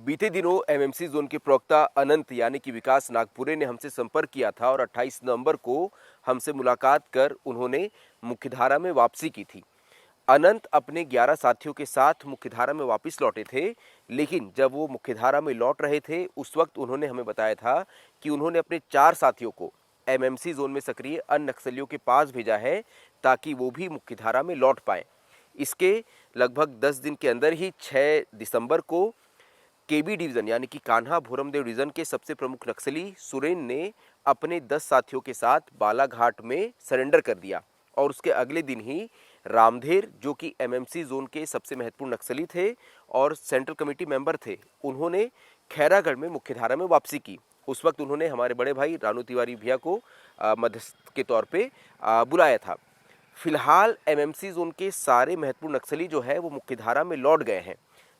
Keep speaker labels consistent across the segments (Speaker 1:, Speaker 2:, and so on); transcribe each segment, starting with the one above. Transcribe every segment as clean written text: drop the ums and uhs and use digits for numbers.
Speaker 1: बीते दिनों MMC zone के प्रवक्ता अनंत यानी कि विकास नागपुरे ने हमसे संपर्क किया था और 28 नवंबर को हमसे मुलाकात कर उन्होंने मुख्यधारा में वापसी की थी। अनंत अपने 11 साथियों के साथ मुख्यधारा में वापस लौटे थे, लेकिन जब वो मुख्यधारा में लौट रहे थे उस वक्त उन्होंने हमें बताया था कि उन्होंने अपने 4 साथियों को एमएमसी जोन में सक्रिय अन्य नक्सलियों के पास भेजा है ताकि वो भी मुख्यधारा में लौट पाएं। इसके लगभग 10 दिन के अंदर ही 6 दिसंबर को केबी डिवीजन यानी कि कान्हा भोरमदेव डिवीजन के सबसे प्रमुख नक्सली सुरेन ने अपने 10 साथियों के साथ बालाघाट में सरेंडर कर दिया और उसके अगले दिन ही रामधेर, जो कि एमएमसी जोन के सबसे महत्वपूर्ण नक्सली थे और सेंट्रल कमेटी मेंबर थे, उन्होंने खैरागढ़ में मुख्यधारा में वापसी की। उस वक्त उन्होंने हमारे बड़े भाई रानू तिवारी भैया को मध्यस्थ के तौर पे बुलाया था। फिलहाल एमएमसी जोन के सारे महत्वपूर्ण नक्सली जो है वो मुख्यधारा में लौट गए हैं,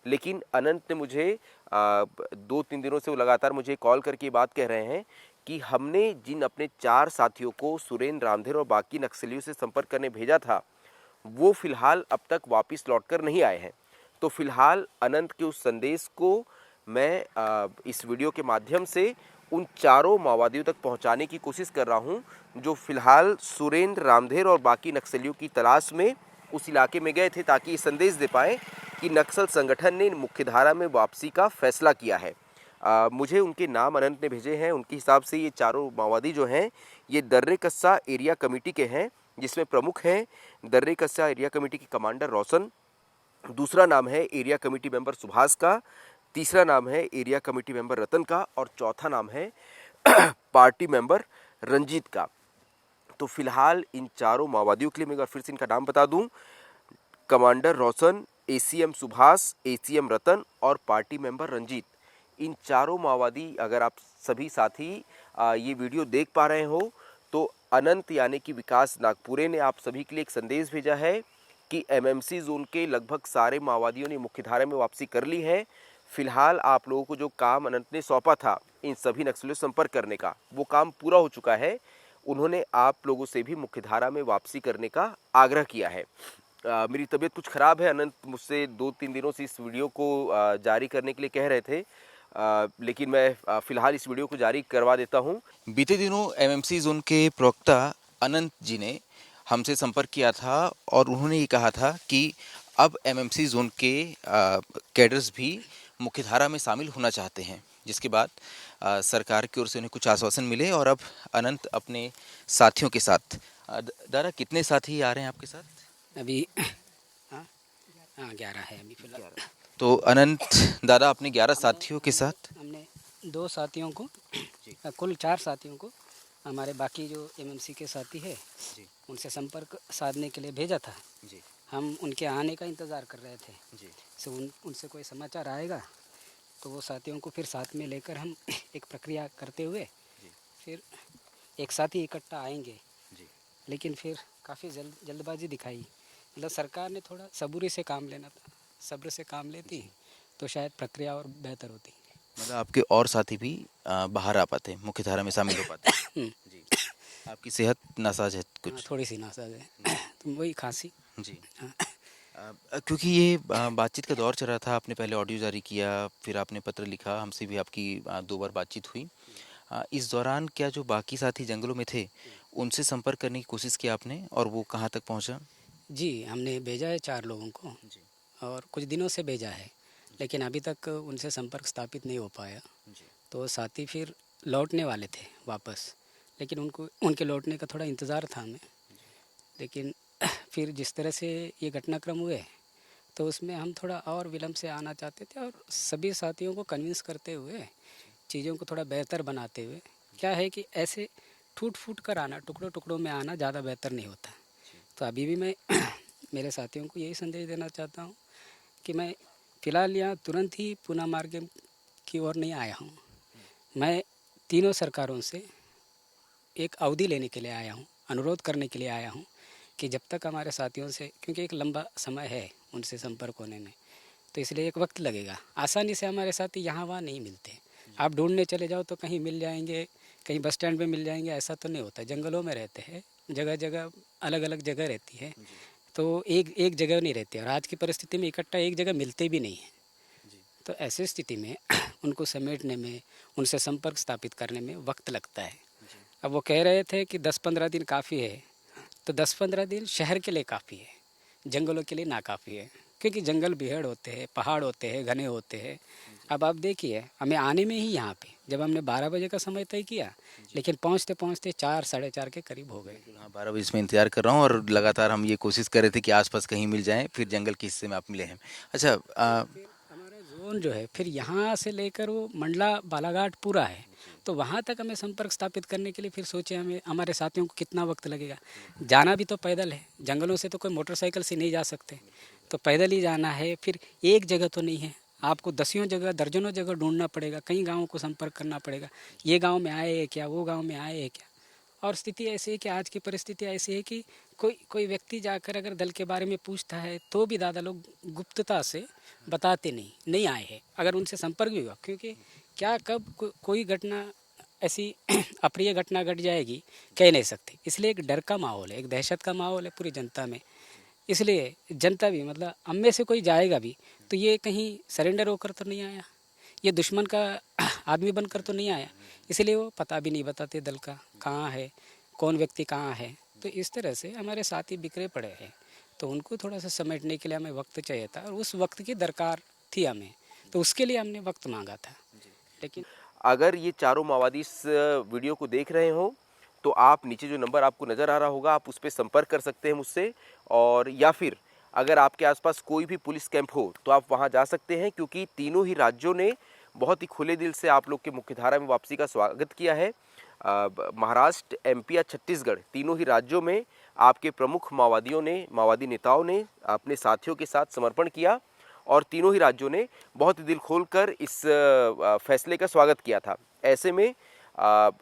Speaker 1: लेकिन अनंत ने मुझे 2-3 दिनों से वो लगातार मुझे कॉल करके बात कह रहे हैं कि हमने जिन अपने 4 साथियों को सुरेन, रामधेर और बाकी नक्सलियों से संपर्क करने भेजा था, वो फिलहाल अब तक वापस लौटकर नहीं आए हैं। तो फिलहाल अनंत के उस संदेश को मैं इस वीडियो के माध्यम से उन चारों माओवादियों तक पहुंचाने की कोशिश कर रहा हूं, जो फिलहाल सुरेन, रामधेर और बाकी नक्सलियों की तलाश में उस इलाके में गए थे, ताकि ये संदेश दे पाएँ कि नक्सल संगठन ने मुख्यधारा में वापसी का फैसला किया है। मुझे उनके नाम अनंत ने भेजे हैं। उनके हिसाब से ये चारों माओवादी जो हैं ये दर्रे कस्सा एरिया कमेटी के हैं, जिसमें प्रमुख हैं दर्रे कस्सा एरिया कमेटी के कमांडर रोशन, दूसरा नाम है एरिया कमेटी मेंबर सुभाष का, तीसरा नाम है एरिया कमेटी मेंबर रतन का और चौथा नाम है पार्टी मेंबर रंजीत का। तो फिलहाल इन चारों माओवादियों के लिए मैं एक बार फिर से इनका नाम बता दूं: कमांडर रोशन, एसीएम सुभाष, एसीएम रतन और पार्टी मेंबर रंजीत। इन चारों माओवादी, अगर आप सभी साथी ये वीडियो देख पा रहे हो, तो अनंत यानी कि विकास नागपुरे ने आप सभी के लिए एक संदेश भेजा है कि एमएमसी जोन के लगभग सारे माओवादियों ने मुख्यधारा में वापसी कर ली है। फिलहाल आप लोगों को जो काम अनंत ने सौंपा था इन सभी नक्सलियों से संपर्क करने का, वो काम पूरा हो चुका है। उन्होंने आप लोगों से भी मुख्यधारा में वापसी करने का आग्रह किया है। मेरी तबीयत कुछ ख़राब है। अनंत मुझसे 2-3 दिनों से इस वीडियो को जारी करने के लिए कह रहे थे, लेकिन मैं फ़िलहाल इस वीडियो को जारी करवा देता हूं। बीते दिनों एमएमसी जोन के प्रवक्ता अनंत जी ने हमसे संपर्क किया था और उन्होंने ये कहा था कि अब एमएमसी जोन के कैडर्स भी मुख्यधारा में शामिल होना चाहते हैं, जिसके बाद सरकार की ओर से उन्हें कुछ आश्वासन मिले और अब अनंत अपने साथियों के साथ दादा कितने साथी आ रहे हैं आपके साथ?
Speaker 2: अभी हाँ 11 है अभी फिलहाल।
Speaker 1: तो अनंत दादा अपने 11 साथियों के साथ
Speaker 2: हमने 2 साथियों को, कुल 4 साथियों को, हमारे बाकी जो एमएमसी के साथी है
Speaker 1: जी
Speaker 2: उनसे संपर्क साधने के लिए भेजा था।
Speaker 1: जी
Speaker 2: हम उनके आने का इंतज़ार कर रहे थे।
Speaker 1: जी
Speaker 2: से उनसे कोई समाचार आएगा तो वो साथियों को फिर साथ में लेकर हम एक प्रक्रिया करते हुए फिर एक साथ ही इकट्ठा आएंगे।
Speaker 1: जी
Speaker 2: लेकिन फिर काफ़ी जल्दबाजी दिखाई। मतलब सरकार ने थोड़ा सबूरी से काम लेना था। सब्र से काम लेती तो शायद प्रक्रिया और बेहतर होती।
Speaker 1: मतलब आपके और साथी भी बाहर आ पाते, मुख्यधारा में शामिल हो पाते। जी आपकी सेहत नासाज है कुछ?
Speaker 2: थोड़ी सी नासाज है तो वही खांसी।
Speaker 1: जी क्योंकि ये बातचीत का दौर चल रहा था, आपने पहले ऑडियो जारी किया, फिर आपने पत्र लिखा, हमसे भी आपकी 2 बार बातचीत हुई। इस दौरान क्या जो बाकी साथी जंगलों में थे उनसे संपर्क करने की कोशिश की आपने, और वो कहाँ तक पहुँचा?
Speaker 2: जी हमने भेजा है 4 लोगों को
Speaker 1: जी
Speaker 2: और कुछ दिनों से भेजा है, लेकिन अभी तक उनसे संपर्क स्थापित नहीं हो पाया।
Speaker 1: जी
Speaker 2: तो साथी फिर लौटने वाले थे वापस, लेकिन उनके लौटने का थोड़ा इंतज़ार था हमें। लेकिन फिर जिस तरह से ये घटनाक्रम हुए तो उसमें हम थोड़ा और विलम्ब से आना चाहते थे और सभी साथियों को कन्विंस करते हुए, चीज़ों को थोड़ा बेहतर बनाते हुए। क्या है कि ऐसे टूट फूट कर आना, टुकड़ों टुकड़ों में आना ज़्यादा बेहतर नहीं होता। तो अभी भी मैं मेरे साथियों को यही संदेश देना चाहता हूँ कि मैं फ़िलहाल यहाँ तुरंत ही पुनः मार्ग की ओर नहीं आया हूँ। मैं तीनों सरकारों से एक अवधि लेने के लिए आया हूँ, अनुरोध करने के लिए आया हूँ कि जब तक हमारे साथियों से, क्योंकि एक लंबा समय है उनसे संपर्क होने में, तो इसलिए एक वक्त लगेगा। आसानी से हमारे साथी यहाँ वहाँ नहीं मिलते। आप ढूंढने चले जाओ तो कहीं मिल जाएंगे, कहीं बस स्टैंड पे मिल जाएंगे, ऐसा तो नहीं होता। जंगलों में रहते हैं, जगह जगह अलग अलग जगह रहती है, तो एक एक जगह नहीं रहती। और आज की परिस्थिति में इकट्ठा एक जगह मिलते भी नहीं हैं। तो ऐसी स्थिति में उनको समेटने में, उनसे संपर्क स्थापित करने में वक्त लगता है। अब वो कह रहे थे कि 10-15 दिन काफ़ी है, तो 10-15 दिन शहर के लिए काफ़ी है, जंगलों के लिए ना काफ़ी है, क्योंकि जंगल बिहड़ होते हैं, पहाड़ होते हैं, घने होते हैं। अब आप देखिए, हमें आने में ही यहाँ पे जब हमने 12 बजे का समय तय किया, लेकिन पहुँचते पहुँचते 4 साढ़े 4 के करीब हो गए।
Speaker 3: हाँ, 12 बजे से मैं इंतज़ार कर रहा हूँ और लगातार हम ये कोशिश कर रहे थे कि आसपास कहीं मिल जाएँ, फिर जंगल के हिस्से में आप मिले हैं। अच्छा,
Speaker 2: फिर हमारा जोन जो है, फिर यहाँ से लेकर वो मंडला बालाघाट पूरा है, तो वहाँ तक हमें संपर्क स्थापित करने के लिए फिर सोचे हमें हमारे साथियों को कितना वक्त लगेगा। जाना भी तो पैदल है, जंगलों से तो कोई मोटरसाइकिल से नहीं जा सकते, तो पैदल ही जाना है। फिर एक जगह तो नहीं है, आपको दसियों जगह, दर्जनों जगह ढूंढना पड़ेगा, कई गाँवों को संपर्क करना पड़ेगा, ये गाँव में आए हैं क्या, वो गाँव में आए हैं क्या। और स्थिति ऐसी है कि आज की परिस्थिति ऐसी है कि कोई व्यक्ति जाकर अगर दल के बारे में पूछता है तो भी दादा लोग गुप्तता से बताते नहीं आए हैं, अगर उनसे संपर्क भी हुआ, क्योंकि क्या कब कोई घटना ऐसी अप्रिय घटना घट जाएगी कह नहीं सकते। इसलिए एक डर का माहौल है, एक दहशत का माहौल है पूरी जनता में। इसलिए जनता भी, मतलब हम में से कोई जाएगा भी तो ये कहीं सरेंडर होकर तो नहीं आया, ये दुश्मन का आदमी बनकर तो नहीं आया, इसलिए वो पता भी नहीं बताते दल का कहाँ है, कौन व्यक्ति कहाँ है। तो इस तरह से हमारे साथी बिखरे पड़े हैं, तो उनको थोड़ा सा समेटने के लिए हमें वक्त चाहिए था और उस वक्त की दरकार थी हमें, तो उसके लिए हमने वक्त मांगा था। लेकिन
Speaker 1: अगर ये चारों माओवादी इस वीडियो को देख रहे हो तो आप नीचे जो नंबर आपको नज़र आ रहा होगा आप उस पर संपर्क कर सकते हैं मुझसे, और या फिर अगर आपके आसपास कोई भी पुलिस कैंप हो तो आप वहां जा सकते हैं, क्योंकि तीनों ही राज्यों ने बहुत ही खुले दिल से आप लोग के मुख्यधारा में वापसी का स्वागत किया है। महाराष्ट्र, एमपी या छत्तीसगढ़, तीनों ही राज्यों में आपके प्रमुख माओवादी नेताओं ने अपने साथियों के साथ समर्पण किया और तीनों ही राज्यों ने बहुत ही दिल खोलकर इस फैसले का स्वागत किया था। ऐसे में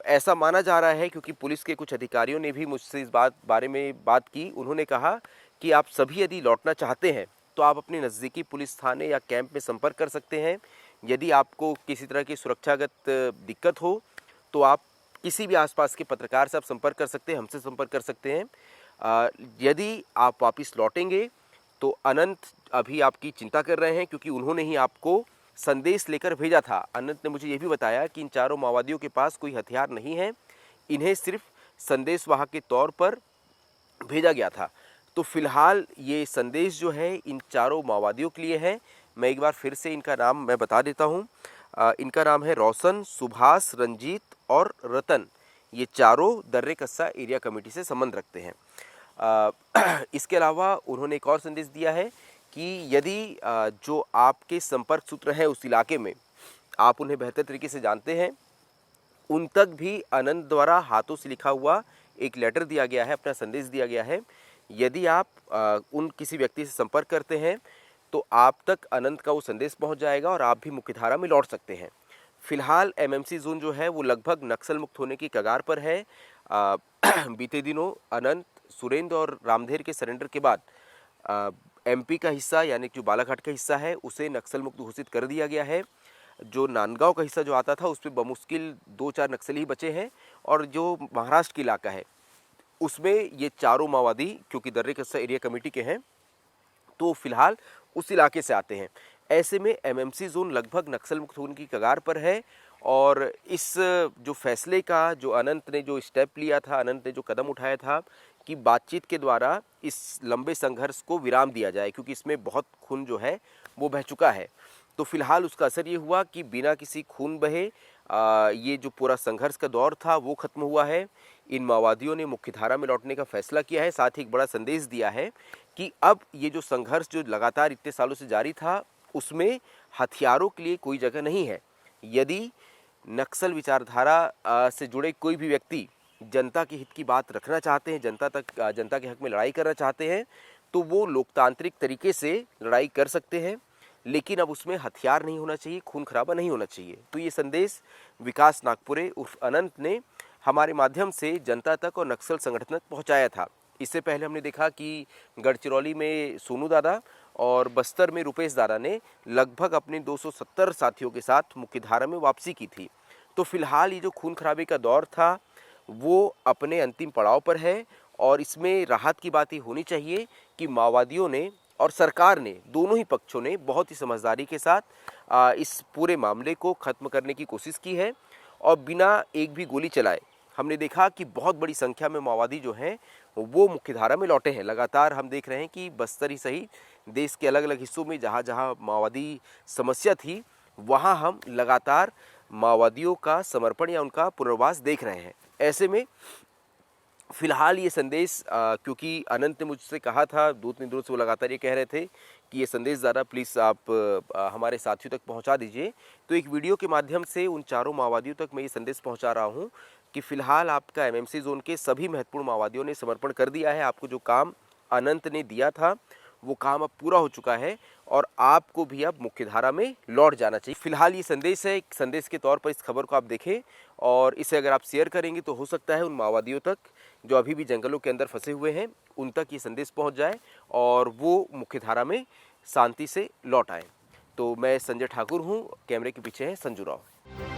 Speaker 1: ऐसा माना जा रहा है, क्योंकि पुलिस के कुछ अधिकारियों ने भी मुझसे इस बारे में बात की। उन्होंने कहा कि आप सभी यदि लौटना चाहते हैं तो आप अपने नज़दीकी पुलिस थाने या कैंप में संपर्क कर सकते हैं। यदि आपको किसी तरह की सुरक्षागत दिक्कत हो तो आप किसी भी आसपास के पत्रकार से आप संपर्क कर सकते हैं, हमसे संपर्क कर सकते हैं। यदि आप वापस लौटेंगे तो अनंत अभी आपकी चिंता कर रहे हैं, क्योंकि उन्होंने ही आपको संदेश लेकर भेजा था। अनंत ने मुझे ये भी बताया कि इन चारों माओवादियों के पास कोई हथियार नहीं है, इन्हें सिर्फ संदेशवाहक के तौर पर भेजा गया था। तो फिलहाल ये संदेश जो है इन चारों माओवादियों के लिए है। मैं एक बार फिर से इनका नाम मैं बता देता हूँ। इनका नाम है रोशन, सुभाष, रंजीत और रतन। ये चारों दर्रे कस्सा एरिया कमेटी से संबंध रखते हैं। इसके अलावा उन्होंने एक और संदेश दिया है कि यदि जो आपके संपर्क सूत्र हैं उस इलाके में आप उन्हें बेहतर तरीके से जानते हैं, उन तक भी अनंत द्वारा हाथों से लिखा हुआ एक लेटर दिया गया है, अपना संदेश दिया गया है। यदि आप उन किसी व्यक्ति से संपर्क करते हैं तो आप तक अनंत का वो संदेश पहुंच जाएगा और आप भी मुख्यधारा में लौट सकते हैं। फिलहाल एमएमसी जोन जो है वो लगभग नक्सल मुक्त होने की कगार पर है। बीते दिनों अनंत, सुरेंद्र और रामधेर के सरेंडर के बाद एमपी का हिस्सा यानी जो बालाघाट का हिस्सा है उसे नक्सल मुक्त घोषित कर दिया गया है। जो नांदगांव का हिस्सा जो आता था उस पर बमुश्किल 2-4 नक्सली ही बचे हैं, और जो महाराष्ट्र का इलाका है उसमें ये चारों माओवादी क्योंकि दर्रे कस्सा एरिया कमेटी के हैं तो फिलहाल उस इलाके से आते हैं। ऐसे में एमएमसी जोन लगभग नक्सल मुक्त होने की कगार पर है, और इस जो फैसले का जो अनंत ने जो स्टेप लिया था, अनंत ने जो कदम उठाया था कि बातचीत के द्वारा इस लंबे संघर्ष को विराम दिया जाए, क्योंकि इसमें बहुत खून जो है वो बह चुका है। तो फिलहाल उसका असर ये हुआ कि बिना किसी खून बहे ये जो पूरा संघर्ष का दौर था वो खत्म हुआ है। इन माओवादियों ने मुख्यधारा में लौटने का फैसला किया है, साथ ही एक बड़ा संदेश दिया है कि अब ये जो संघर्ष जो लगातार इतने सालों से जारी था उसमें हथियारों के लिए कोई जगह नहीं है। यदि नक्सल विचारधारा से जुड़े कोई भी व्यक्ति जनता के हित की बात रखना चाहते हैं, जनता के हक में लड़ाई करना चाहते हैं, तो वो लोकतांत्रिक तरीके से लड़ाई कर सकते हैं, लेकिन अब उसमें हथियार नहीं होना चाहिए, खून खराबा नहीं होना चाहिए। तो ये संदेश विकास नागपुरे उर्फ अनंत ने हमारे माध्यम से जनता तक और नक्सल संगठन तक पहुंचाया था। इससे पहले हमने देखा कि गढ़चिरौली में सोनू दादा और बस्तर में रुपेश दादा ने लगभग अपने 270 साथियों के साथ मुख्यधारा में वापसी की थी। तो फिलहाल ये जो खून खराबे का दौर था वो अपने अंतिम पड़ाव पर है, और इसमें राहत की बात ये होनी चाहिए कि माओवादियों ने और सरकार ने, दोनों ही पक्षों ने बहुत ही समझदारी के साथ इस पूरे मामले को ख़त्म करने की कोशिश की है और बिना एक भी गोली चलाए हमने देखा कि बहुत बड़ी संख्या में माओवादी जो हैं वो मुख्यधारा में लौटे हैं। लगातार हम देख रहे हैं कि बस्तर ही सही, देश के अलग अलग हिस्सों में जहाँ जहाँ माओवादी समस्या थी वहाँ हम लगातार माओवादियों का समर्पण या उनका पुनर्वास देख रहे हैं। ऐसे में फिलहाल ये संदेश क्योंकि अनंत ने मुझसे कहा था 2-3 दिनों से, वो लगातार ये कह रहे थे कि ये संदेश ज़रा प्लीज़ आप हमारे साथियों तक पहुंचा दीजिए, तो एक वीडियो के माध्यम से उन चारों माओवादियों तक मैं ये संदेश पहुंचा रहा हूं कि फ़िलहाल आपका एमएमसी जोन के सभी महत्वपूर्ण माओवादियों ने समर्पण कर दिया है। आपको जो काम अनंत ने दिया था वो काम अब पूरा हो चुका है और आपको भी अब मुख्यधारा में लौट जाना चाहिए। फिलहाल ये संदेश है, एक संदेश के तौर पर इस खबर को आप देखें और इसे अगर आप शेयर करेंगे तो हो सकता है उन माओवादियों तक जो अभी भी जंगलों के अंदर फंसे हुए हैं उन तक ये संदेश पहुंच जाए और वो मुख्यधारा में शांति से लौट आए। तो मैं संजय ठाकुर हूँ, कैमरे के पीछे है संजू राव।